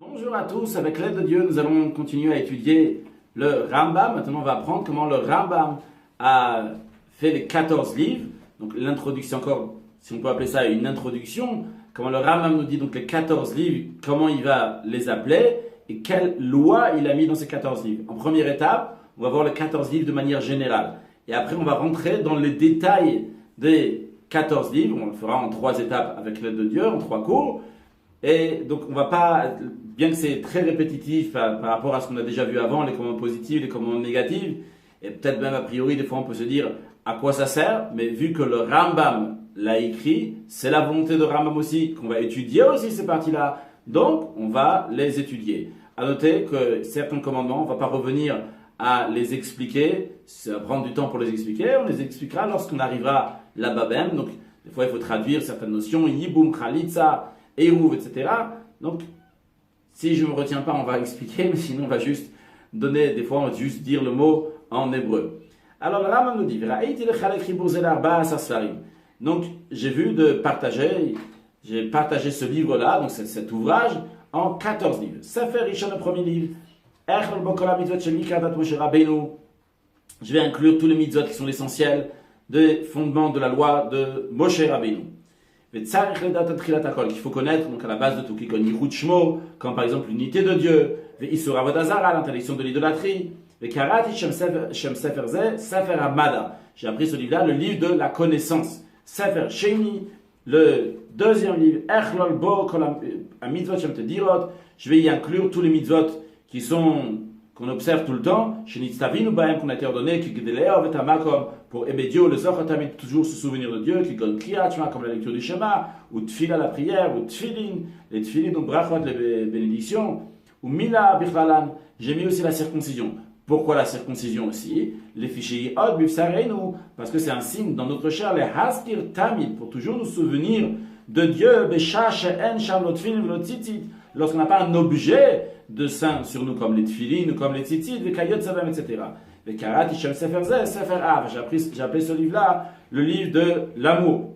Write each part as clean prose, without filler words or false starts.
Bonjour à tous, avec l'aide de Dieu, nous allons continuer à étudier le Rambam. Maintenant, on va apprendre comment le Rambam a fait les 14 livres. Donc l'introduction, encore, si on peut appeler ça une introduction, comment le Rambam nous dit donc les 14 livres, comment il va les appeler et quelle loi il a mis dans ces 14 livres. En première étape, on va voir les 14 livres de manière générale. Et après, on va rentrer dans les détails des 14 livres. On le fera en 3 étapes avec l'aide de Dieu, en 3 cours. Et donc, on va pas, bien que c'est très répétitif par rapport à ce qu'on a déjà vu avant, les commandes positives, les commandes négatives, et peut-être même a priori, des fois on peut se dire à quoi ça sert, mais vu que le Rambam l'a écrit, c'est la volonté de Rambam aussi, qu'on va étudier aussi ces parties-là. Donc, on va les étudier. À noter que certains commandements, on ne va pas revenir à les expliquer, ça va prendre du temps pour les expliquer, on les expliquera lorsqu'on arrivera là-bas même. Donc, des fois, il faut traduire certaines notions, Yiboum, Khalitsa, Eruv, etc. Donc, si je ne me retiens pas, on va expliquer, mais sinon, on va juste donner, des fois, on va juste dire le mot en hébreu. Alors, le Rambam nous dit, donc, j'ai partagé ce livre-là, donc cet ouvrage, en 14 livres. Sefer Rishon, le premier livre. Je vais inclure tous les mitzvot qui sont l'essentiel des fondements de la loi de Moshe Rabbeinu. Il faut connaître, donc à la base de tout, comme par exemple l'unité de Dieu, l'interdiction de l'idolâtrie, j'ai appris ce livre-là, le livre de la connaissance. Sefer Sheni, le deuxième livre, je vais y inclure tous les mitzvot qu'on observe tout le temps, qu'on a été ordonné, pour aimer Dieu, le Zochatamid, toujours se souvenir de Dieu, comme la lecture du Shema, ou Tfila, la prière, ou Tfilin, les Tfilin, donc Brachot, les bénédictions, ou Mila, Bichlalan, j'ai mis aussi la circoncision. Pourquoi la circoncision aussi? Les fichiers Od, Bifsareinu, parce que c'est un signe dans notre chair, les Haskir Tamid, pour toujours nous souvenir de Dieu, Besha, She'en, Sham, Lotfilin, Lotzitzit, lorsqu'on n'a pas un objet de saint sur nous, comme les Tfilin, ou comme les Tzitzit, les Kayot Savem, etc. Les Karat, Ishem Sefer Zeh, Sefer Av. J'ai appelé ce livre-là le livre de l'amour.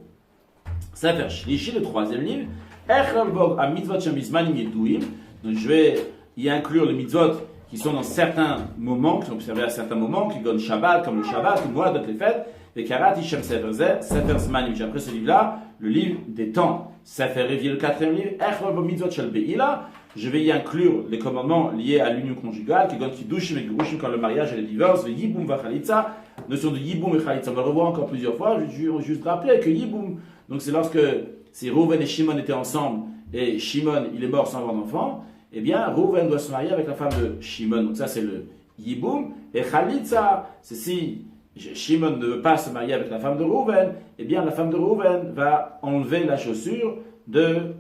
Sefer Shlishi, le troisième livre. Echel Bog a mitzvot shem bizmanim yeduim. Donc je vais y inclure les mitzvot qui sont dans certains moments, qui sont observés à certains moments, qui donnent Shabbat, comme le Shabbat, comme moi, d'autres les fêtes. Les Karat, Ishem Sefer Zeh, Sefer Zmanim. J'ai appelé ce livre-là le livre des temps. Sefer Revi, le quatrième livre. Echel Bog mitzvot shel Be'ila. Je vais y inclure les commandements liés à l'union conjugale, qui donne Kiddushim et Gerushim quand le mariage et le divorce, le Yiboum va Khalitsa, notion de Yiboum et Khalitsa. On va le revoir encore plusieurs fois. Je vais juste rappeler que Yiboum, donc c'est lorsque Reuven et Shimon étaient ensemble et Shimon il est mort sans avoir d'enfant, eh bien Reuven doit se marier avec la femme de Shimon. Donc ça c'est le Yiboum. Et Khalitsa, c'est si Shimon ne veut pas se marier avec la femme de Reuven, eh bien la femme de Reuven va enlever la chaussure de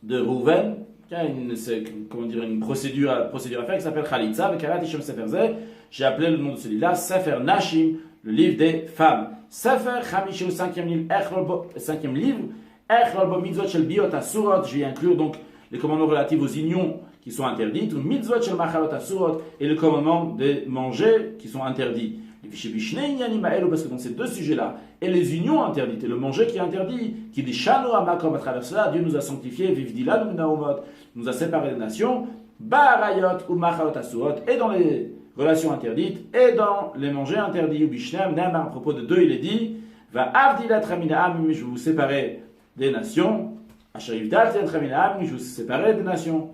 Reuven. Une procédure à faire qui s'appelle Khalitsa, avec Karat Ishem Sefer Zeh. J'ai appelé le nom de ce livre-là Sefer Nashim, le livre des femmes. Sefer Chamishi, le cinquième livre, Echlol Bo Mitzvot Shel Biot Asurot. Je vais inclure donc les commandements relatifs aux unions qui sont interdites, ou Mitzvot Shel Machalot Asurot, et le commandement de manger qui sont interdits. Parce que dans ces deux sujets-là, et les unions interdites, et le manger qui est interdit, qui dit Shano Amakom, à travers cela, Dieu nous a sanctifiés, Vivdila nous a séparés des nations, Barayot ou Machalot Asurot, et dans les relations interdites, et dans les manger interdits, ou Bishnem, à propos de deux, il est dit, Va Avdilat Raminaam, je vais vous séparer des nations, Asharivdat Raminaam, je vais vous séparer des nations.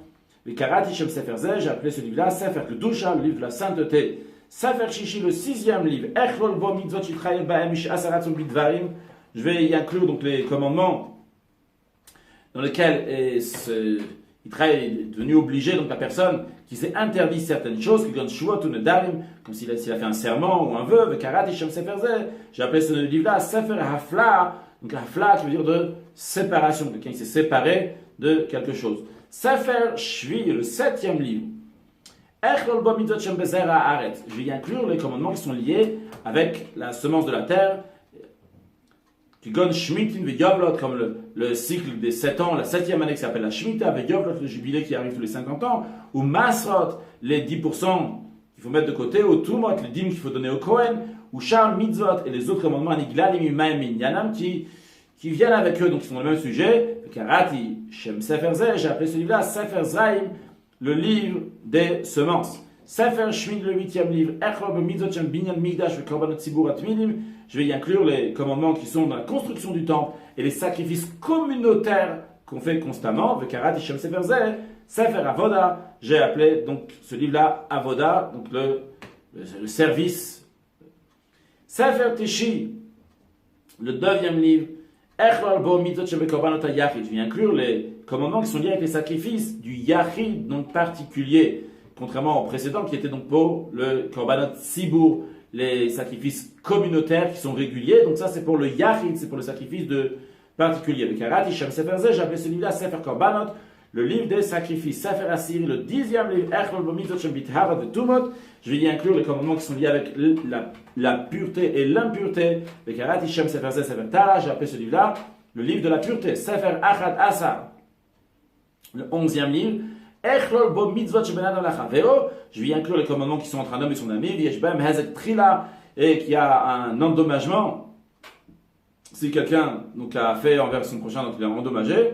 Les Karat Ishem Sefer Zeh, j'ai appelé ce livre-là Sefer Kedusha, le livre de la sainteté. Sefer Shishi, le sixième livre. Echlol Bo Mitzvot Yitrayel Ba'em Ish Asaratzum Bidvarim. Je vais y inclure donc les commandements dans lesquels Yitrayel est devenu obligé, donc la personne qui s'est interdit certaines choses, qui donne Shuot ou Nedarim, comme s'il a fait un serment ou un vœu, Karat Ishem Sefer Zeh. J'ai appelé ce livre-là Sefer Hafla, donc Hafla qui veut dire de séparation, quelqu'un qui s'est séparé de quelque chose. Sefer Shvi, le septième livre. Je vais y inclure les commandements qui sont liés avec la semence de la terre, comme le cycle des 7 ans, la 7e année qui s'appelle la Shemitah, le jubilé qui arrive tous les 50 ans, ou Masrot, les 10% qu'il faut mettre de côté, ou Tumot, les dîmes qu'il faut donner au Kohen, ou Shar Mitzvot, et les autres commandements, qui qui viennent avec eux, donc ils sont dans le même sujet. Karati Shem Sefer Zeh, j'ai appelé ce livre-là Sefer Zraim, le livre des semences. Sefer Shmid, le 8e livre. Echol B'mitzvot Shem Binyan Mikdash V'Korbanot Tzibur Atmidim. Je vais y inclure les commandements qui sont dans la construction du temple et les sacrifices communautaires qu'on fait constamment. Karati Shem Sefer Zeh, Sefer Avoda. J'ai appelé donc ce livre-là Avoda, donc le service. Sefer Tishi, le 9e livre. Je viens inclure les commandements qui sont liés avec les sacrifices du Yachid, donc particulier, contrairement au précédent qui était donc pour le Korbanot Tzibur, les sacrifices communautaires qui sont réguliers. Donc ça c'est pour le Yachid, c'est pour le sacrifice de particulier. Avec Karati Shem Sefer Zeh, j'ai appelé ce livre-là Sefer Korbanot, le livre des sacrifices. Sefer Asiri, le 10e livre. Je vais y inclure les commandements qui sont liés avec la pureté et l'impureté. Avec Karati Shem Sefer Zeh, Sefer Tara, j'ai appelé ce livre-là le livre de la pureté. Sefer Achad Asar, le 11e livre. Je vais y inclure les commandements qui sont entre un homme et son ami. Et qui a un endommagement. Si quelqu'un donc, a fait envers son prochain, donc il est endommagé.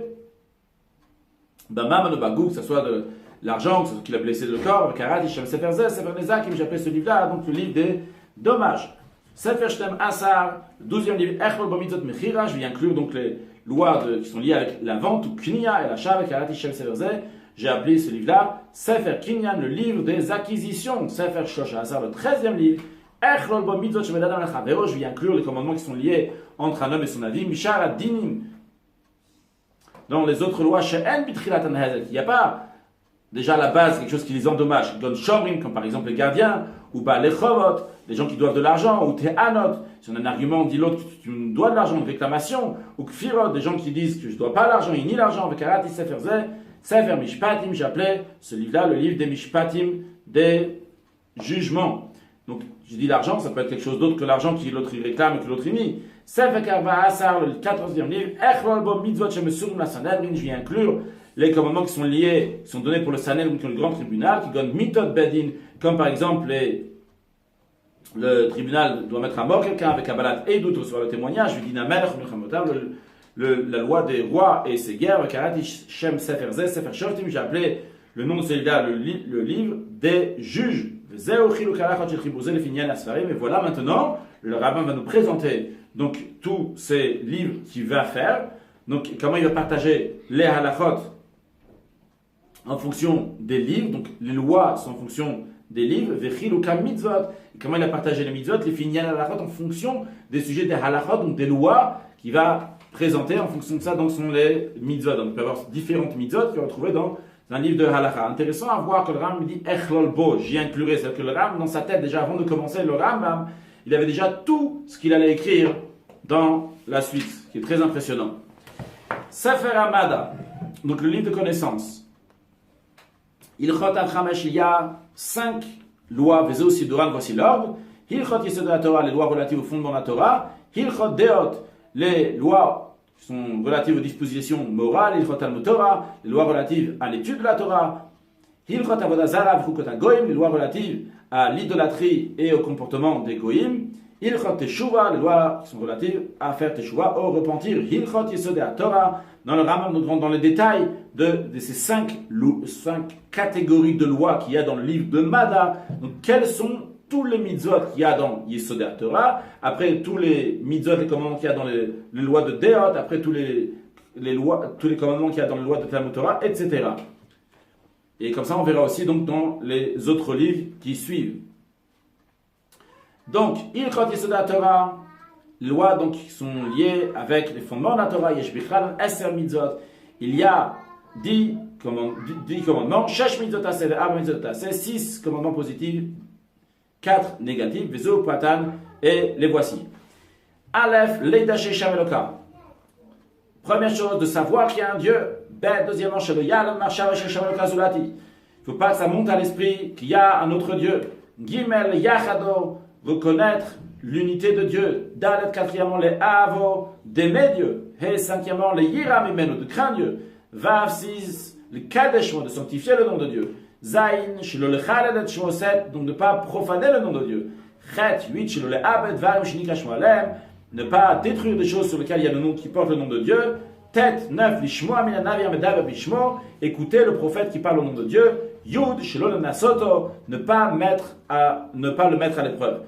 Que ce soit de l'argent, que ce soit qu'il a blessé le corps. Karati Shem Sefer Zeh, Sefer Nezakim, j'ai appelé ce livre-là donc le livre des dommages. Sefer Shtem Asar, le 12e livre. Je vais y inclure donc les lois qui sont liées avec la vente ou Kniya et l'achat. Karati Shem Sefer Zeh. J'ai appelé ce livre-là Sefer Kinyan, le livre des acquisitions. Sefer Shlosh Asar, le 13e livre. Je vais inclure les commandements qui sont liés entre un homme et son avis. Mishar Adinim. Dans les autres lois, il n'y a pas déjà à la base quelque chose qui les endommage. Don Shomrim, comme par exemple les gardiens, ou les Chovot, les gens qui doivent de l'argent, ou Tehanot. Si on a un argument, dit l'autre que tu me dois de l'argent, une réclamation, ou Kfirot, des gens qui disent que je ne dois pas l'argent, ils nient l'argent. Avec Karati Sefer Zeh, Sefer Mishpatim, j'appelais ce livre-là le livre des Mishpatim, des jugements. Donc, je dis l'argent, ça peut être quelque chose d'autre que l'argent que l'autre il réclame et que l'autre il nie. Sefer Karva Asar, le 14e livre. Echlol Bo Mitzvot Shemesurim la Sanhedrin, je viens inclure les commandements qui sont liés, qui sont donnés pour le Sanhedrin, qui est le grand tribunal, qui donne Mitot Bedin, comme par exemple le tribunal doit mettre à mort quelqu'un avec Kabbalat et doute sur le témoignage. Je dis Namelech Milchamotav, la loi des rois et ses guerres. Karati Shem Sefer Zeh, Sefer Shoftim, j'ai appelé le nom de celui-là le livre des juges. Et voilà maintenant, le rabbin va nous présenter donc tous ces livres qu'il va faire. Donc comment il va partager les halachot en fonction des livres. Donc les lois sont en fonction des livres. Et comment il a partagé les mitzvot, les finyan halachot en fonction des sujets des halachot, donc des lois qu'il va présenter en fonction de ça. Donc sont les mitzvot. Donc il peut y avoir différentes mitzvot qu'il va retrouver dans un livre de halakha. Intéressant à voir que le Ram dit Echlol Bo, j'y inclurai. C'est-à-dire que le Ram, dans sa tête, déjà avant de commencer le Rambam, il avait déjà tout ce qu'il allait écrire dans la suite, ce qui est très impressionnant. Sefer Amada, donc le livre de connaissances. Ilchot al-Chamesh, il y a 5 lois, Vezo Siduran, voici l'ordre. Ilchot Yesod de la Torah, les lois relatives au fondement de la Torah. Ilchot Deot, les lois qui sont relatives aux dispositions morales, Ilchot Talmud Torah, les lois relatives à l'étude de la Torah, Ilchot Avodah Zarah v'chukot haGoyim, les lois relatives à l'idolâtrie et au comportement des Goyim, Ilchot Teshuva, les lois qui sont relatives à faire Teshuva, au repentir, Ilchot Yesod Torah. Dans le Rambam, nous rentrons dans les détails de ces 5 catégories de lois qu'il y a dans le livre de Mada. Donc, quels sont tous les mitzvot qu'il y a dans Yesod Torah, après tous les mitzvot, les commandements qu'il y a dans les lois de Deot, après tous les commandements qu'il y a dans les lois de Talmud Torah, etc. Et comme ça, on verra aussi donc dans les autres livres qui suivent. Donc, Ilchot Yesod Torah, les lois donc, qui sont liées avec les fondements de la Torah, Yesh Bichral, Eser Mitzvot, il y a 10 commandements, Shesh Mitzvot Aseh, Ve'arba Mitzvot Aseh, 6 commandements positifs, 4 négatifs, Vezo, Patan, et les voici. Aleph, Leida Shesham Eloka. Première chose, de savoir qu'il y a un Dieu. Ben, deuxièmement, Shelo Yalem Marshava Shesham Eloka Zulati. Il ne faut pas que ça monte à l'esprit qu'il y a un autre Dieu. Gimel, Yachado, reconnaître l'unité de Dieu. Dalet, quatrièmement, les Avo, d'aimer Dieu. He, cinquièmement, les Yiram Imenu, de craindre Dieu. Vav, 6, le Kadeshmo, de sanctifier le nom de Dio. Zain, Shelo Lechalet, Shmo 7, donc de ne pas profaner le nom de Dieu. Chet, 8, Shelo Leabed, Varim, Shinika Shmo Alem, ne pas détruire des choses sur lesquelles il y a le nom qui porte le nom de Dieu. Tête 9, lishmoa min hanavi medaber bishmo, écoutez le prophète qui parle au nom de Dieu. Yud shelo nasoto, ne pas le mettre à l'épreuve.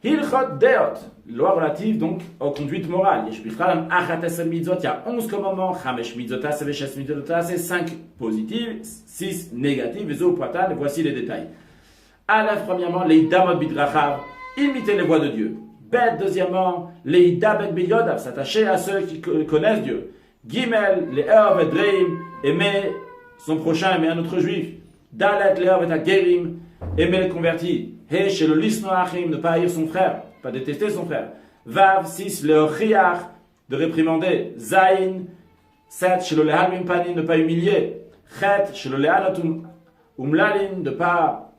Hilchot deot, loi relative donc aux conduites morales. Il y a 11 commandements, 5 positives, 6 négatives, et voici les détails. Aleph, premièrement, les damot bidrachav, imiter les voies de Dieu. Bet, deuxièmement, les dabek biyodav, s'attacher à ceux qui connaissent Dieu. Gimel, les erv et dreim, aimer son prochain, aimer un autre juif. Dalet, les erv et agerim, aimer les convertis. He, chez le lisno achim, ne pas haïr son frère, pas détester son frère. Vav, 6, le riach, de réprimander. Zain, 7, chez le lehalmim panim, ne pas humilier. Chet, chez le lehanot umlalin, de pas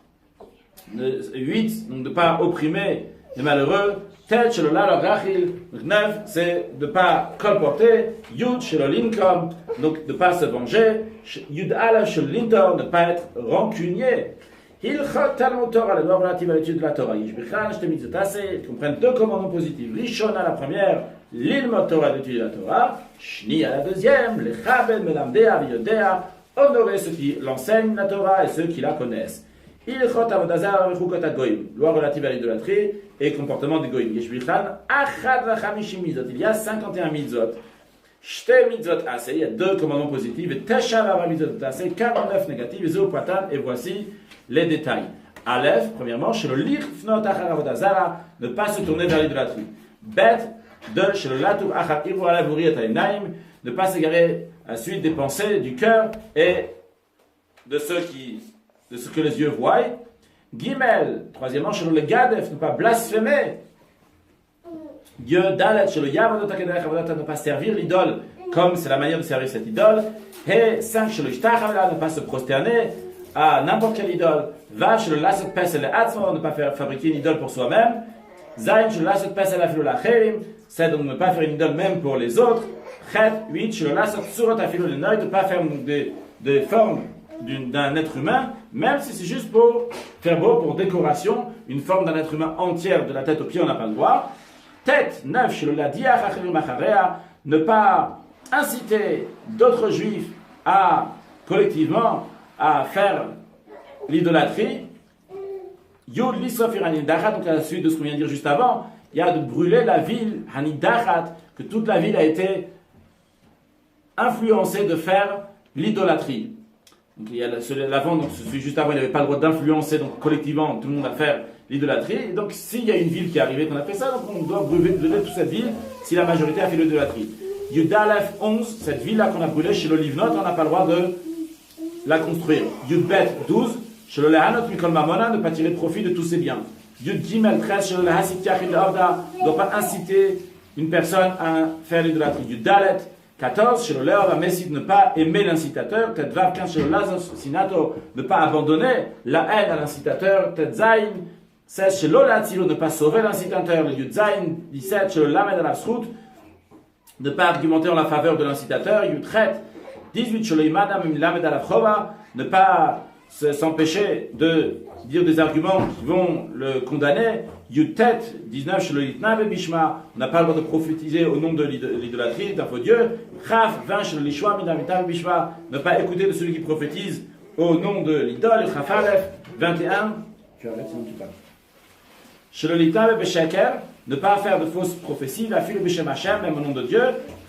8, donc de ne pas opprimer les malheureux. Tel chez le rachil, 9, c'est de ne pas colporter. Yud chez le linkom, donc de ne pas se venger. Yud ala chez le lintor, ne pas être rancunier. Hilchot talmud Torah, la loi relative à l'étude de la Torah. Yishbichan, shte mitzvot aseh, ils comprennent deux commandements positifs. Rishon à la première, l'ilmot Torah, d'étudier la Torah. Shni à la deuxième, lechabed melamdea v'yodea, honorer ceux qui l'enseignent la Torah et ceux qui la connaissent. Ilchot avodazar v'chukot hagoyim, loi relative à l'idolâtrie et comportement des goyim. Yeshbichan achad v'chamishim mitzvot, il y a 51 mitzvot. Shte mitzvot aseh, il y a deux commandements positifs et tesha v'ava mitzvot aseh, 49 négatifs, et zéopatan, et voici les détails. Aleph, premièrement, chez le lirfnot achar avodazara, ne pas se tourner vers l'idolâtrie. Bet, deux, chez le latour achar ivu alavuri et ainaim, ne pas s'égarer à la suite des pensées du cœur et de ce que les yeux voient. Gimel, troisièmement, chez le gadef, ne pas blasphémer Dieu. Dalet, chez le yavodot akedech avodata, ne pas servir l'idole comme c'est la manière de servir cette idole. Et 5, chez le shtachavela, ne pas se prosterner à n'importe quelle idole. Va, chez le lasot pesel atzmo, ne pas fabriquer une idole pour soi-même. Zain, chez le lasot pesel afilu lacherim, c'est donc ne pas faire une idole même pour les autres. Chet, 8, chez le lasot surot afilu lenoi, ne pas faire des formes d'un être humain, même si c'est juste pour faire beau, pour décoration, une forme d'un être humain entière de la tête aux pieds, on n'a pas le droit. Tête 9, chez le ladiach achirim acharea, ne pas inciter d'autres juifs collectivement à faire l'idolâtrie. Yod lissof hanidachat, donc à la suite de ce qu'on vient de dire juste avant, il y a de brûler la ville, hanidachat, que toute la ville a été influencée de faire l'idolâtrie. Donc il y a l'avant, donc celui juste avant, il n'avait pas le droit d'influencer donc collectivement tout le monde à faire l'idolâtrie. Et donc s'il y a une ville qui est arrivée qu'on a fait ça, donc on doit brûler toute cette ville si la majorité a fait l'idolâtrie. Yudalef 11, cette ville-là qu'on a brûlée chez l'Olivnot, on n'a pas le droit de la construire. Yudbet 12, chez le Lehanot Mikol Mamona, ne pas tirer profit de tous ses biens. Yud Gimel 13, chez le Lehasit Yachid Orda, ne doit pas inciter une personne à faire l'idolâtrie. Yudalet 14, chez le Leov Mesit, ne pas aimer l'incitateur. Tet Vav 15, chez le Lazos Sinato, ne pas abandonner la haine à l'incitateur. Tet Zain 16, chez l'Olatzilo, ne pas sauver l'incitateur. Le Yud Zain 17, chez le Lamed Alavsrout, ne pas argumenter en la faveur de l'incitateur. Yudret 18, chez le Imadam Lamed Alavchova, ne pas s'empêcher de dire des arguments qui vont le condamner. Yutet 19, chez le Litnav Bishma, on n'a pas le droit de prophétiser au nom de l'idolâtrie, d'un faux Dieu. Chaf 20, chez le Lishwa Midamitam Bishma, ne pas écouter de celui qui prophétise au nom de l'idole. Chaf Aleph 21, tu arrêtes sinon tu parles. Chez le Litnav Besheker, ne pas faire de fausses prophéties. La fille de Beshem Hashem, même au nom de Dieu.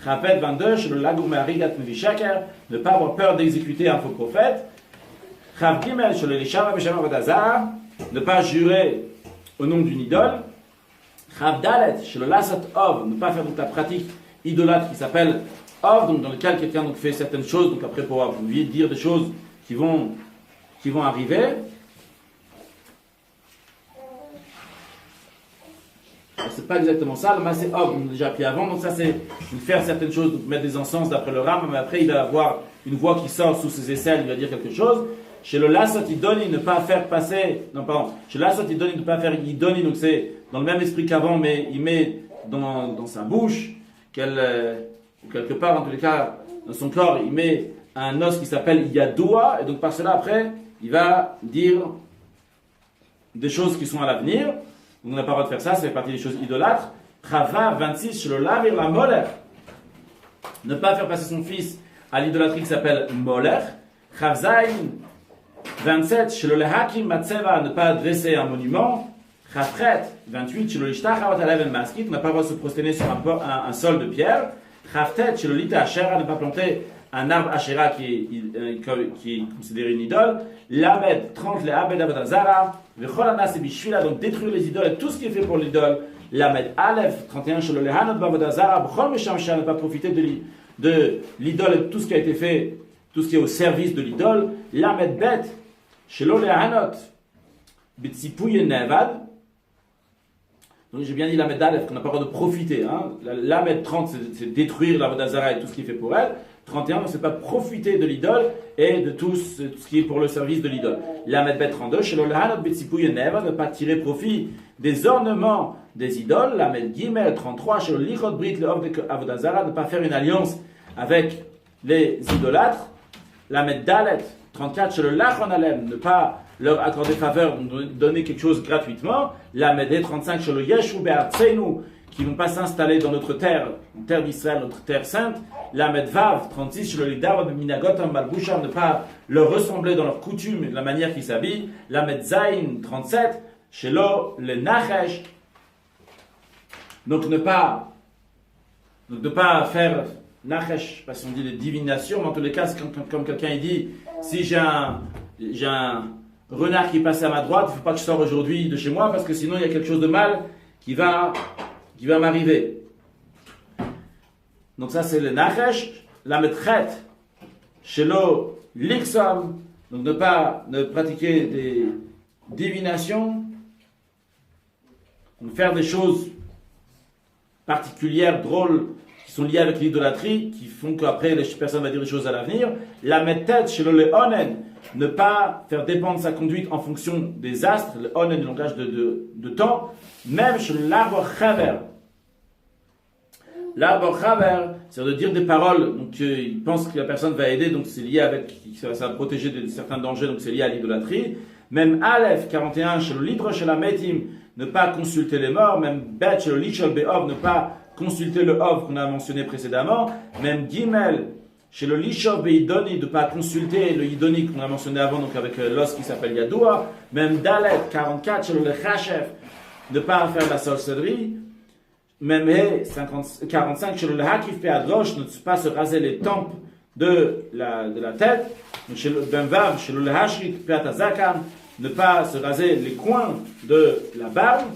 Chapet 22, chez le Lagoum Arigat Mevishaker, ne pas avoir peur d'exécuter un faux prophète. Chav Gimel, chez le Lishama Beshem Avodazar, ne pas jurer au nom d'une idole. Chav Dalet, chez le Lasat Ov, ne pas faire donc la pratique idolâtre qui s'appelle Ov, donc dans lequel quelqu'un donc fait certaines choses, donc après pouvoir dire des choses qui vont arriver. C'est pas exactement ça, le Massé Ov, on a déjà appris avant, donc ça c'est faire certaines choses, donc mettre des encens d'après le Ram, mais après il va avoir une voix qui sort sous ses aisselles, il va dire quelque chose. Chez le Lasot Idoni, ne pas faire passer, non pardon, chez le Lasot Idoni, ne pas faire Idoni, donc c'est dans le même esprit qu'avant, mais il met dans sa bouche, ou quelque part, en tous les cas, dans son corps, il met un os qui s'appelle Yadoua, et donc par cela après, il va dire des choses qui sont à l'avenir. Donc on n'a pas le droit de faire ça, ça fait partie des choses idolâtres. Chava 26, chez le lavir la Moller. Ne pas faire passer son fils à l'idolâtrie qui s'appelle Moller. Chavzaïn 27, chez le lehakim matseva, ne pas dresser un monument. Chafret 28, chez le lishtachavot alev el maskit, ne pas avoir se prosterner sur un sol de pierre. Chaftet, chez le lita ashera, ne pas planter un arbre ashera qui est considéré une idole. Lamed 30, le abed avodazara. Vechol anas et bishvila, donc détruire les idoles et tout ce qui est fait pour l'idole. Lamed Aleph 31, chez le lehanot bavodazara. Bechol meshamsha, ne pas profiter de l'idole et tout ce qui a été fait, tout ce qui est au service de l'idole. Lamed Bet, chez le lehanot bitsipouye nevad. Donc j'ai bien dit la Aleph, qu'on n'a pas le droit de profiter. Hein. La 30, c'est détruire la Vodazara et tout ce qui est fait pour elle. 31, donc c'est pas profiter de l'idole et de tout ce qui est pour le service de l'idole. La Bet 32, chez le Lehanot Betsipouye Neva, ne pas tirer profit des ornements des idoles. La Gimel 33, chez le Lichot Brit, le Hov de Avodazara, ne pas faire une alliance avec les idolâtres. La Dalet 34, chez le Lachon Alem, ne pas leur accorder faveur, donner quelque chose gratuitement. La Médé 35 sur le Yeshu Be'artseinu, qui ne vont pas s'installer dans notre terre, en terre d'Israël, notre terre sainte. La Medvav 36 sur le Lidav Minagotam Malbusham, ne pas leur ressembler dans leurs coutumes et de la manière qu'ils s'habillent. La Medzaïn 37 chez l'eau, le Nachesh. Donc ne pas faire Nachesh, je ne sais pas si on dit les divinations, mais en tous les cas, c'est comme quelqu'un il dit, si j'ai un renard qui passe à ma droite, il ne faut pas que je sorte aujourd'hui de chez moi parce que sinon il y a quelque chose de mal qui va m'arriver. Donc ça c'est le Nachesh, la Metchet, Shelo Lixom, donc ne pratiquer des divinations, donc faire des choses particulières, drôles, qui sont liées avec l'idolâtrie, qui font qu'après les personnes vont dire des choses à l'avenir. La Mettet, Shelo Leonen, ne pas faire dépendre sa conduite en fonction des astres, le on est le langage de temps, même sur l'arbre chaver. L'arbre chaver, c'est de dire des paroles, donc il pense que la personne va aider, donc c'est lié avec, ça va protéger de certains dangers, donc c'est lié à l'idolâtrie. Même Aleph 41, chez le libre, chez la Metim, ne pas consulter les morts. Même Bet, chez le Lichol Be'ov, ne pas consulter le Ov qu'on a mentionné précédemment. Même Gimel, chez le Lishov Beidoni, de ne pas consulter le Idoni qu'on a mentionné avant, donc avec l'os qui s'appelle Yadoua. Même Dalet 44, chez le Lechachef, ne pas faire la sorcellerie. Même He 45, chez le Hakif Peadrosh, ne pas se raser les tempes de la tête. Donc chez le Benvav, chez le Lehashrik Peatazakam, ne pas se raser les coins de la barbe.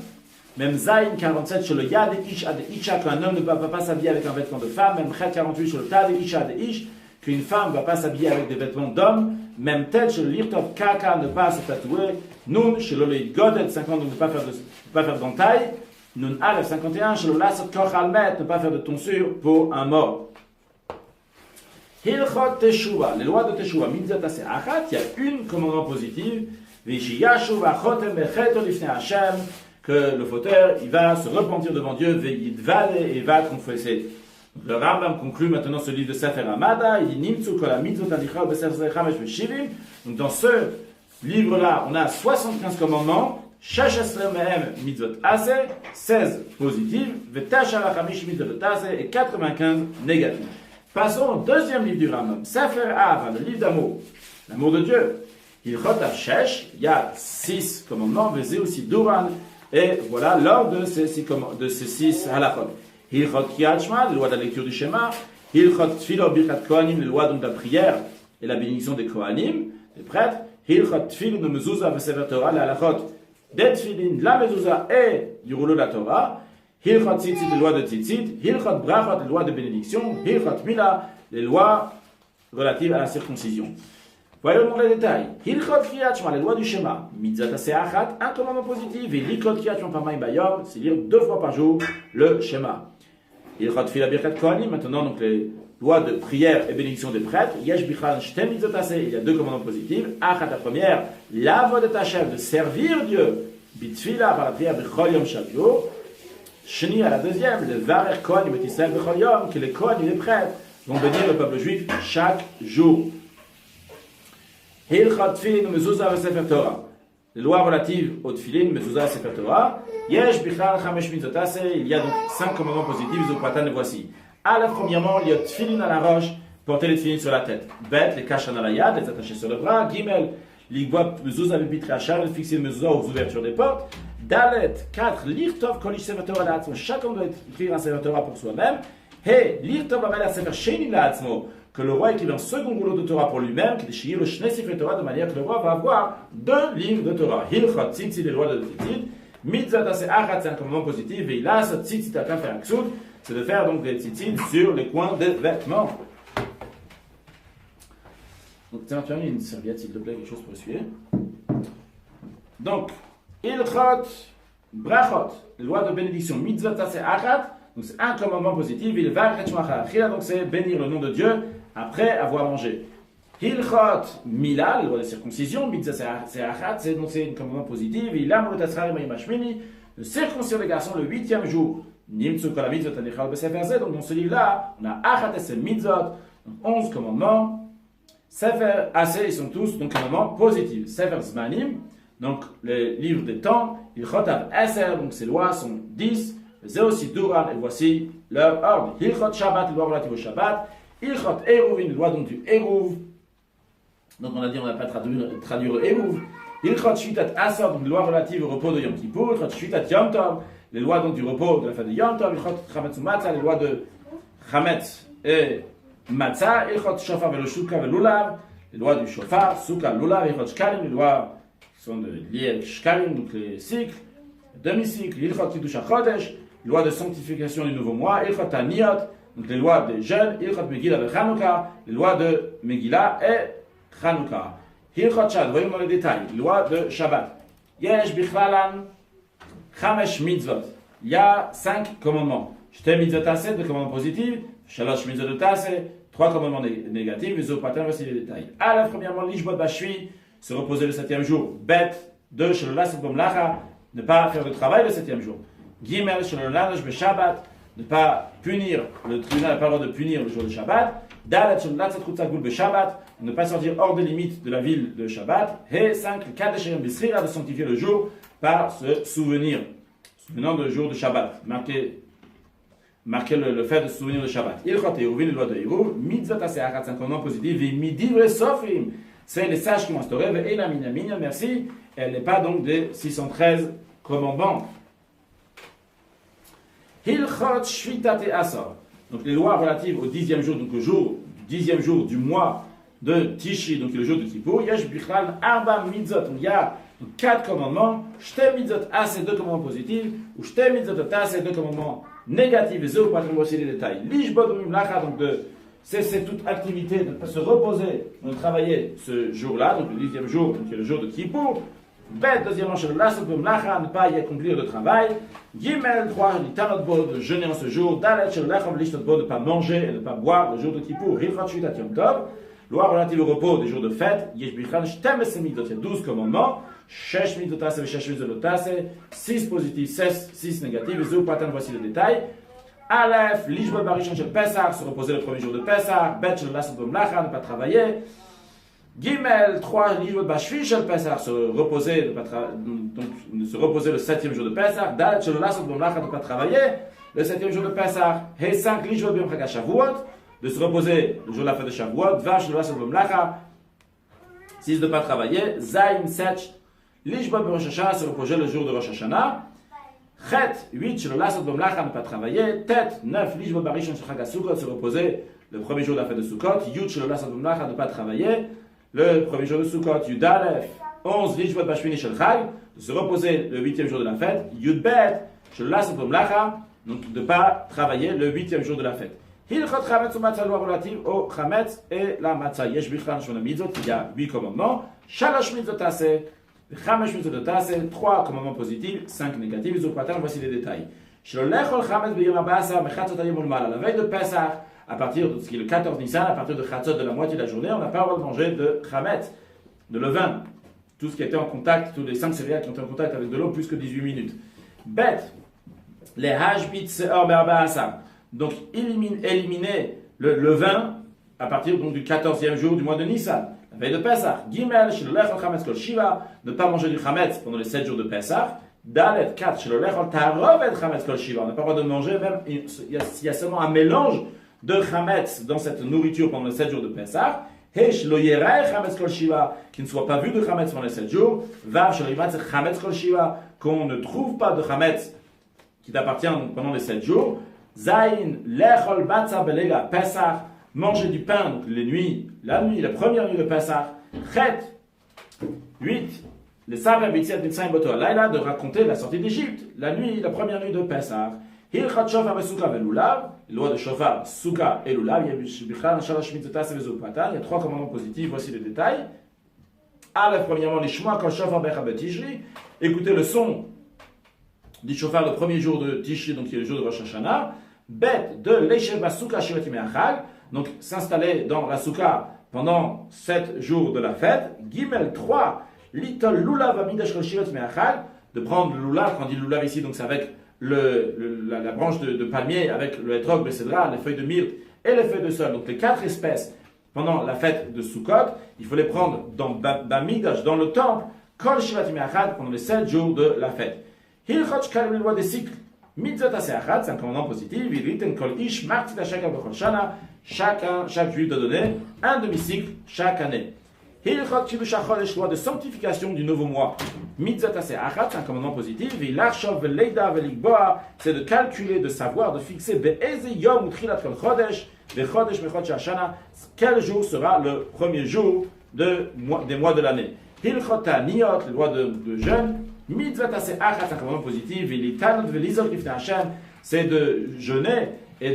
Même Zayn 47 sur le Yad et Ish Ad Isha, qu'un homme ne va pas s'habiller avec un vêtement de femme. Même Chet 48 sur le Tad et Isha Ad Ish, qu'une femme ne va pas s'habiller avec des vêtements d'homme. Même Ted sur le Lirtov Kaka, ne pas se tatouer. Nun sur le Leid Godet 50, donc ne pas faire d'entaille. Nun Aleph 51 sur le Lasot Koch Almet, ne pas faire de tonsure pour un mort. Hilchot Teshuva, les lois de Teshuva, Mitzvot Aseh Achat, il y a une commandement positive. Vishiyashuv Achotem Becheto Lifnei Hashem, que le fauteur, il va se repentir devant Dieu, et il va confesser. Le Rambam conclut maintenant ce livre de Sefer Hamada, il dit Nimtzu kol ha-mitzvot hanichot b'Sefer Chamesh v'Shivim. Donc dans ce livre-là, on a 75 commandements, 16 mehem mitzvot aseh, 16 positives, v'tashar ha-chamish mitzvot aseh, et 95 négatives. Passons au deuxième livre du Rambam, Sefer Ahava, le livre d'amour, l'amour de Dieu. Hilchot ha-shesh, il y a 6 commandements, v'zeh aussi Duran. Et voilà l'ordre de ces 6 halachot. Hilchot Kriyat Shema, les lois de la lecture du Shema. Hilchot Tfilo Birkat Kohanim, les lois donc de la prière et la bénédiction des Kohanim, des prêtres. Hilchot Tfilo de Mezuzah Vesefer Torah, les halachot des Tfilin, de la Mezuzah et du rouleau de la Torah. Hilchot Tzitzit, les lois de Tzitzit. Hilchot Brachot, les lois de bénédiction. Hilchot Mila, les lois relatives à la circoncision. Voyons dans les détails. Hilchot Kriyat Shema, les lois du Shema. Mitzvot Aseh Achat, un commandement positif. Et Hilchot Kriyat Shema Pamayim Bayom, c'est lire 2 fois par jour le Shema. Hilchot Tfila Birkat Kohanim, maintenant donc les lois de prière et bénédiction des prêtres. Yesh Bichan Shtem Mitzvot Aseh, il y a 2 commandements positifs. Achat, la première, l'avodat Hashem, de servir Dieu. Bitfila, par la prière, Bechol Yom chaque jour. Sheni, à la deuxième, le Varer Kohanim et Israël Bechol Yom, que les Kohanim et les prêtres vont bénir le peuple juif chaque jour. Hilchot Tfilin u'Mezuzah veSefer Torah. les lois relatives au tefillin, mezuzah et sefer Torah. Yesh bichal chamesh mitzvot aseh, il y a donc 5 commandements positifs, zopatan les voici. Premièrement, il y a tefillin à la roche, porter les tefillin sur la tête. Bet, les kashan à la yad, les attacher sur le bras. Gimel, l'igboa mezuzah bibitri achar, les fixer mezuzah aux ouvertures des portes. Dalet, 4, lire tov kol ish sefer Torah la'atzmo, chacun doit écrire un sefer Torah pour soi-même. Hey, lire tov la sefer sheni la'atzmo, que le roi écrive un second rouleau de Torah pour lui-même, qui déchire le Shnei Sifrei Torah, de manière que le roi va avoir 2 livres de Torah. Hilchot tzitzit, les lois de tzitzit. Mitzvot aseh achat, c'est un commandement positif. Veilas tzitzit akan faire un ksud, c'est de faire donc des tzitzit sur les coins des vêtements. Donc, tiens, tu as mis une serviette, s'il te plaît, quelque chose pour essuyer. Donc, Hilchot, brachot, les lois de bénédiction. Mitzvot aseh achat, donc c'est un commandement positif. Il va donc c'est bénir le nom de Dieu après avoir mangé. Hilchot Mila, la loi de circoncision, mitzvah c'est donc c'est un commandement positif. Il a de circoncire les garçons le 8e jour. Donc dans ce livre-là, on a Achat et mitzvot, 11 commandements. Sefer assez, ils sont tous donc commandements positifs. Sefer Zmanim, donc les livres des temps. Hilchot Av Eser, donc ces lois sont 10. Zéo Siduran, et voici leur ordre. Hilchot Shabbat, les lois relatives au Shabbat. Hilchot Eruvin, les lois donc du Eruv. Donc on a dit on n'a pas traduit le Eruv. Hilchot Shvitat Asar, donc les lois relatives au repos de Yom Kippur. Hilchot Shvitat Yom Tov, les lois donc du repos de la fête de Yom Tov. Hilchot Chametz Matzah, les lois de Chametz et Matzah. Hilchot Shofar Velo Shuka Velulav, les lois du Shofar, Suka, Lulav. Hilchot Shkalim, les lois qui sont liées avec Shkalim, donc les cycles, demi-cycles. Hilchot Kiddush HaChodesh, les lois de sanctification du nouveau mois. Hilchot Aniyot, donc les lois des jeunes. Hilchot Megillah et Chanukah, les lois de Megillah et Chanukah. Hilchot Shad, voyons dans les détails. Loi de Shabbat. Yesh bichlalan chamesh mitzvot. Il y a 5 commandements. Shte mitzvot taseh, 2 commandements positifs. Shalosh mitzvot taseh, 3 commandements négatifs. Viso pater, voici les détails. Alors, premièrement, lishbot bashvi, se reposer le 7e jour. Bet, 2, shalolas et bomlacha, ne pas faire de travail le 7e jour. Gimel, shalolash be Shabbat, ne pas punir, le tribunal n'a pas le droit de punir le jour de Shabbat. Dalet shalalat chutzagul be Shabbat, ne pas sortir hors des limites de la ville de Shabbat. Et 5, le kadeshem bisrira, de sanctifier le jour par se souvenant du jour de Shabbat. Marquer le fait de se souvenir de Shabbat. Ilchot Eruvin, les lois de Eruv. Mitzvot aseh achat, c'est un commandement positif. Et midivre sofrim, c'est les sages qui ont instauré. Et la minamina, merci. Elle n'est pas donc des 613 commandements. Hilchot Shvitat et Asar. Donc les lois relatives au 10e jour, donc le jour du 10e jour du mois de Tishri, donc le jour de Kippour. Yesh Bichlal Arba Mitzot. Donc il y a 4 commandements. Shte Mitzot Aseh, 2 commandements positifs. Ou Shte Mitzot Aseh, 2 commandements négatifs. Et zéro, pas très voici les détails. Lishbod Mimlacha, donc de cesser toute activité, de se reposer, de travailler ce jour-là, donc le 10e jour, donc le jour de Kippour. Bet, deuxièmement, chez le lasot b'mlacha, ne pas y accomplir de travail. Gimel, 3, litanot bo, de jeûner en ce jour. Dalet, chez le lachom lishtot bo, de ne pas manger et de ne pas boire le jour de Kippour. Hilchot shvitat yom tov, loi relative au repos des jours de fête. Yesh bichan shtem et mitzvot, il y a 12 commandements. Shesh mitzvot aseh, shesh mitzvot aseh, 6 positifs, 6 négatifs. Zéou patan, voici le détail. Aleph, lishbot barishon shel Pesach, se reposer le premier jour de Pesach. Bet, chez le lasot b'mlacha, ne pas travailler. Gimel, 3, Lishbot Bashvi Shel Pesach, se reposer le 7e jour de Pesach. Dalet Shel Lasot B'mlacha, ne pas travailler le 7e jour de Pesach. He 5, Lishbot B'yom Chag HaShavuot, de se reposer le jour de la fête de Shavuot. Vav Shel Lasot B'mlacha, 6, de ne pas travailler. Zayin 7, Lishbot B'Rosh Hashanah, se reposer le jour de Rosh Hashanah. Chet 8, Shel Lasot B'mlacha, ne pas travailler. Tet 9, Lishbot Barishon Shel Chag HaSukkot, se reposer le premier jour de la fête de Sukkot. Yud Shel Lasot B'mlacha, ne pas travailler le premier jour de Sukkot. Yud Aleph 11, Lishbot Bashvini Shel Chag, de se reposer le 8e jour de la fête. Yud Bet Shel Lasot B'mlacha, donc de ne pas travailler le 8e jour de la fête. Hilchot Chametz ou Matzah, loi relative au Chametz et la Matzah. Yesh Bichlan Shona Mitzvot, il y a 8 commandements. Shalosh Mitzvot Aseh, Chamesh Mitzvot Aseh, 3 commandements positifs, 5 négatifs. Ils ont pas voici les détails. Shlolechol Chametz B'yom HaBasar, Mechatzot Hayom Ulmala, la veille de Pesach, à partir de ce qui est le 14 Nissan, à partir de Chatzot de la moitié de la journée, on n'a pas le droit de manger de Chametz, de levain. Tout ce qui était en contact, tous les 5 céréales qui ont été en contact avec de l'eau plus que 18 minutes. Bet, les Hashbit Seor Be'arba Asar. Donc éliminer le levain à partir donc du 14e jour du mois de Nissan, la veille de Pessah. Gimel, Shilolech al Chametz Kol Shiva, ne pas manger du Chametz pendant les 7 jours de Pessah. Dalet, 4, Shilolech al Tarovet Chametz Kol Shiva, on n'a pas le droit de manger, même il y a seulement un mélange de Chametz dans cette nourriture pendant les 7 jours de Pessah. Hesh lo yereh Chametz Kol Shiva, qui ne soit pas vu de Chametz pendant les 7 jours. Vav Shelo yimatzer Chametz Kol Shiva, qu'on ne trouve pas de Chametz qui t'appartient pendant les 7 jours. Zayin lechol batza belega Pessah, manger du pain donc les nuits, la première nuit de Pessah. Chet, 8, les Saber B'Tziat Mitzrayim Boto Alayla, de raconter la sortie d'Égypte, la première nuit de Pessah. Hilchat Shofar Besuka Velulav, loi de Shofar, Suka et Lulav, il y a 3 commandements positifs, voici les détails. Aleph, premièrement, les Shmoa Kol Shofar Becha Betishri, écoutez le son du Shofar le premier jour de Tishri, donc qui est le jour de Rosh Hashanah. Bet, de Leishev Basuka Shivat Me'achag, donc s'installer dans la Souka pendant 7 jours de la fête. Gimel 3, Litol Lulav Amidash Kol Shivat Me'achag, de prendre le Lulav, quand on dit Lulav ici, donc c'est avec la branche de palmier, avec le Etrog, le Cédra, les feuilles de myrte et les feuilles de sol, donc les 4 espèces pendant la fête de Sukkot, il faut les prendre dans Bamidash, dans le temple, Kol Shivat Me'achag, pendant les 7 jours de la fête. Hilchot Shkalim, les lois des cycles. Mitzvot Aseachat, c'est un commandement positif. Viriten Kol Ish, Martit Ashaka Bechol Shana, chaque juif doit donner un demi-cycle chaque année. Hilchot Kiddush HaChodesh, loi de sanctification du nouveau mois. Mitzvot Aseachat, c'est un commandement positif. Vilachov Veleida Velikboa, c'est de calculer, de savoir, de fixer Be'eze Yom Utrilat Kol Chodesh, Vechodesh Mechot Shana, quel jour sera le premier jour des mois de l'année. Hilchot Taniyot, les lois de jeûne. Mitzvot Aseachat, c'est un commandement positif. Vilitanot Velizot Lifnei Hashem, c'est de jeûner et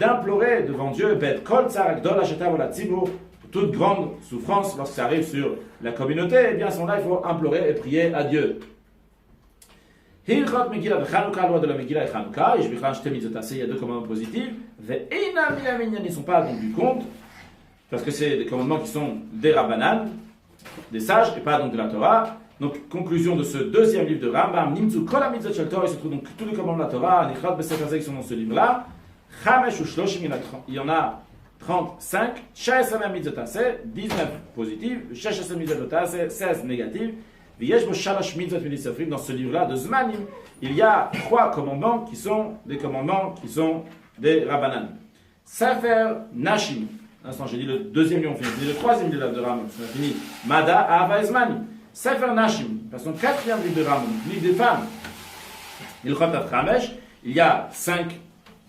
d'implorer devant Dieu, Bet Kol Tzar Gdol Hashetav Olat Tzibur, toute grande souffrance lorsque ça arrive sur la communauté, eh bien à ce moment-là, il faut implorer et prier à Dieu. Hilchot Megillah Chanukah, loi de la Megillah et Chanukah, et je vais rajouter Mitzvot Aseh, il y a 2 commandements positifs. Ve'ina Minaminyan, ils ne sont pas donc du compte, parce que c'est des commandements qui sont des Rabbanan, des sages, et pas donc de la Torah. Donc, conclusion de ce deuxième livre de Rambam, Nimtzu Kol HaMitzvot Shel Torah, il se trouve donc tous les commandements de la Torah, Nichrot Besefer Hazeh qui sont dans ce livre-là. Chamesh ou Shloshim, il y en a 35. Shesem Mitzvot Aseh, 19 positifs. Shesem Mitzvot Aseh, 16 négatifs. V'yesh bo Shalosh Mitzvot Minisofrim, dans ce livre-là de Zmanim, il y a 3 commandements qui sont des Rabbanan. Sefer Nashim, l'instant j'ai dit le deuxième livre, on finit, le troisième livre de Rambam, on a fini. Mada Ava Zmanim. Sefer Nashim, son 4e livre de Rambam, livre des femmes, Ilchot Chamesh, il y a 5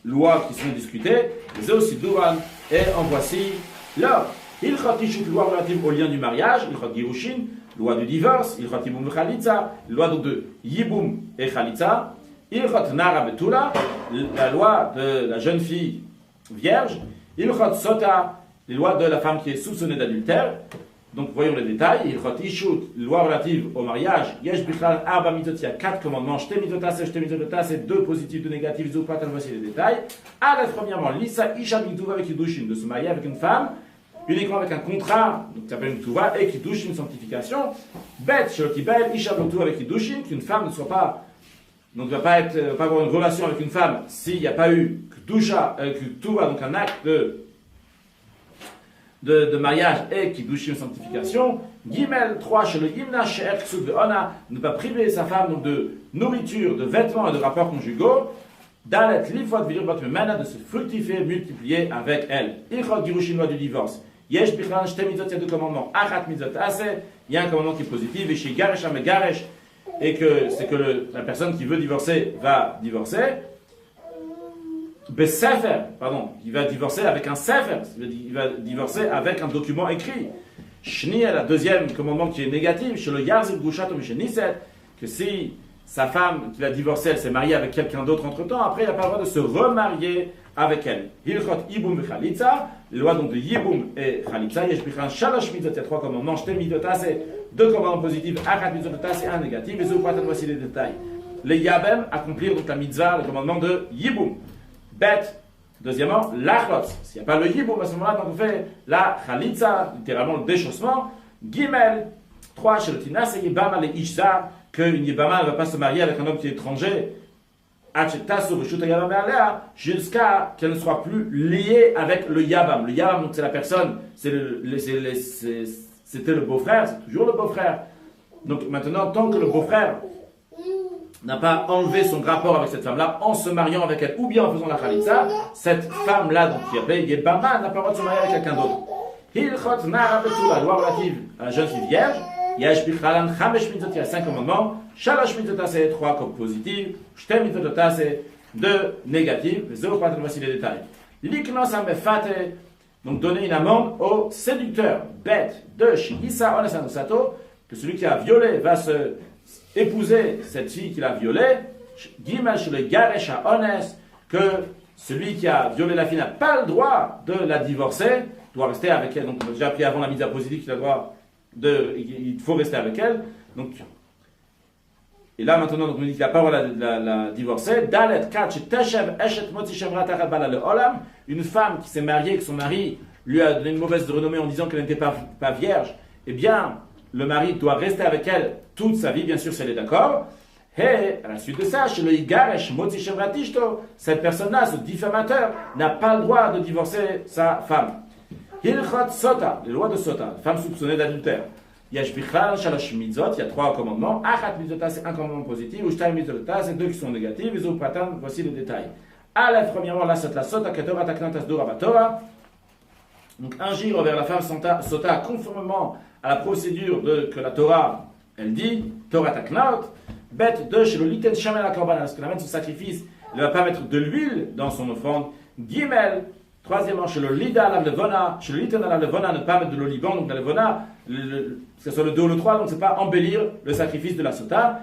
lois qui sont discutées, les aussi Duran, et en voici l'or. Ilchot Ishut, loi relative au lien du mariage, Ilchot Girushin, loi du divorce, Ilchot Yibum Chalitza, loi donc de Yibum et Chalitza, Ilchot Nara Betula, la loi de la jeune fille vierge, Ilchot Sota, les lois de la femme qui est soupçonnée d'adultère. Donc voyons les détails. Ilchot Ishut, loi relative au mariage. Yesh Bichlal Arba Mitzvot, il y a 4 commandements. Shte Mitzvot Aseh, Shte Mitzvot Aseh, 2 positifs, 2 négatifs. Zoupat, voici les détails. Aleph, premièrement, Lisa Isha Miktuva avec Kiddushin, de se marier avec une femme, uniquement avec un contrat, donc ça s'appelle Miktuva, et Kiddushin, sanctification. Bet, Shelotibel, Isha Miktuva avec Kiddushin, qu'une femme ne soit pas, donc ne va pas avoir une relation avec une femme s'il n'y a pas eu Ktuva, donc un acte de mariage et Kiddushim, sanctification. Gimel 3, chez le Yimna, chez Erksud Ve'ona, ne pas priver sa femme donc de nourriture, de vêtements et de rapports conjugaux. Dalet Lifot Vilurbat Memena, de se fructifier, multiplier avec elle. Ilchot Girushin, loi du divorce. Yesh Bichlan, Shte Mitzvot, il y a 2 commandements. Achat Mitzvot Aseh, il y a un commandement qui est positif, et chez Garesh Amegaresh, et que c'est que la personne qui veut divorcer va divorcer. Besefer, il va divorcer avec un sefer, il va divorcer avec un document écrit. Shni, le 2e commandement qui est négatif, chez le Yarzil Gushato Misheniset, que si sa femme qui l'a divorcé, elle s'est mariée avec quelqu'un d'autre entre temps, après il n'a pas le droit de se remarier avec elle. Hilchot Yibum et Chalitza, les lois donc de Yibum et Chalitza, Yesh Bichan Shalosh Mitzvot, il y a 3 commandements, Shte Mitzvot Aseh, 2 commandements positifs, Achat Mitzvot Aseh, 1 négatif, et Zoupat, voici les détails. Les Yabem, accomplir donc la mitzvah, le commandement de Yibum. Bet, deuxièmement, l'achlot. S'il n'y a pas le yiboum, à ce moment-là, donc on fait la chalitza, littéralement le déchaussement. Gimel, 3, chez le tinas, et yibama le ishza, qu'une yibama ne va pas se marier avec un homme qui est étranger, jusqu'à qu'elle ne soit plus liée avec le Yabam. Le Yabam, donc c'est la personne, c'était le beau-frère, c'est toujours le beau-frère. Donc maintenant, tant que le beau-frère n'a pas enlevé son rapport avec cette femme-là en se mariant avec elle ou bien en faisant la khalitsa, cette femme-là, donc qui est appelée Yebama, n'a pas le droit de se marier avec quelqu'un d'autre. Hilchot Nara Betula, loi relative à la jeune fille vierge, Yesh Bichralan Chamesh Mitzvot, il y a 5 commandements, Shalosh Mitzvot c'est 3 comme positives, Shtem Mitzvot c'est 2 négatives, Zéro Patron, voici les détails. Liknos Amefate, donc donner une amende au séducteur, bête de Shisa Onesanosato, que celui qui a violé va se épouser cette fille qu'il a violée, Gimel chez le Garesh à Ones, que celui qui a violé la fille n'a pas le droit de la divorcer, doit rester avec elle. Donc, on a déjà appris avant la mise à positive qu'il a le droit il faut rester avec elle. Donc, et là maintenant, donc, on dit qu'il n'a pas le droit de la divorcer. Dalet Kach Teshev Eshet Moti Shemra Tachat Bala le Olam, une femme qui s'est mariée, que son mari lui a donné une mauvaise renommée en disant qu'elle n'était pas vierge, eh bien, le mari doit rester avec elle toute sa vie, bien sûr, si elle est d'accord. Et à la suite de ça, chez le Igaresh Moti Shemratishto, cette personne-là, ce diffamateur, n'a pas le droit de divorcer sa femme. Hilchot Sota, les lois de Sota, femme soupçonnée d'adultère. Yesh Bichal Shalosh Mitzvot, il y a 3 commandements. Achat Mitzvota, c'est un commandement positif. Ushtai Mitzvota, c'est 2 qui sont négatifs. Iso Pratan, voici les détails. Aleph, premièrement, la Sota, Ketora Taknantas Dora Batora. Donc, agir envers la femme Sota, conformément à la procédure que la Torah, elle dit, Torah Taknaot. Bête 2, chez le Liten Shamel Akorban, parce qu'elle amène son sacrifice, elle ne va pas mettre de l'huile dans son offrande. Gimel, troisièmement, chez le Lida la Levona, chez le Liten la Levona, ne pas mettre de l'oliban, donc la Levona, que ce soit le 2 ou le 3, donc c'est pas embellir le sacrifice de la Sota.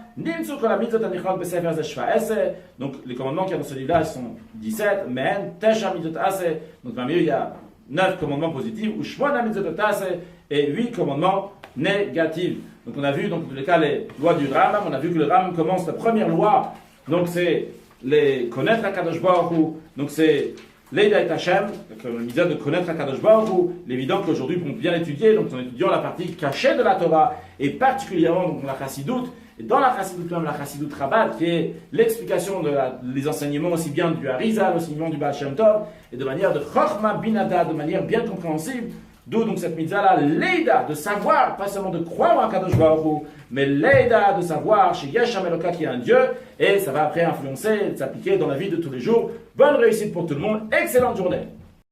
Donc les commandements qu'il y a dans ce livre-là sont 17, men, Tesha Mitzvot Ase, donc parmi eux il y a 9 commandements positifs, ou Shmona Mitzvot Ase, et 8 commandements négatifs. Donc on a vu, donc, dans tous les cas, les lois du Rambam, on a vu que le Rambam commence la première loi, donc c'est les connaître HaKadosh Baruch Hu, donc c'est l'Eida et Hashem, le misère de connaître HaKadosh Baruch Hu. Il est évident qu'aujourd'hui, pour bien l'étudier, donc en étudiant la partie cachée de la Torah, et particulièrement donc, la Chassidoute, et dans la Chassidoute même, la Chassidoute Rabat, qui est l'explication des enseignements aussi bien du Harizal, aussi bien du Baal Shem Tov, et de manière de Chochma Binada, de manière bien compréhensible. D'où donc cette mitzvah-là, l'Eida, de savoir, pas seulement de croire en Kadosh Baruch Hu, mais l'Eida, de savoir chez Yesham Eloka qui est un Dieu, et ça va après influencer, s'appliquer dans la vie de tous les jours. Bonne réussite pour tout le monde, excellente journée.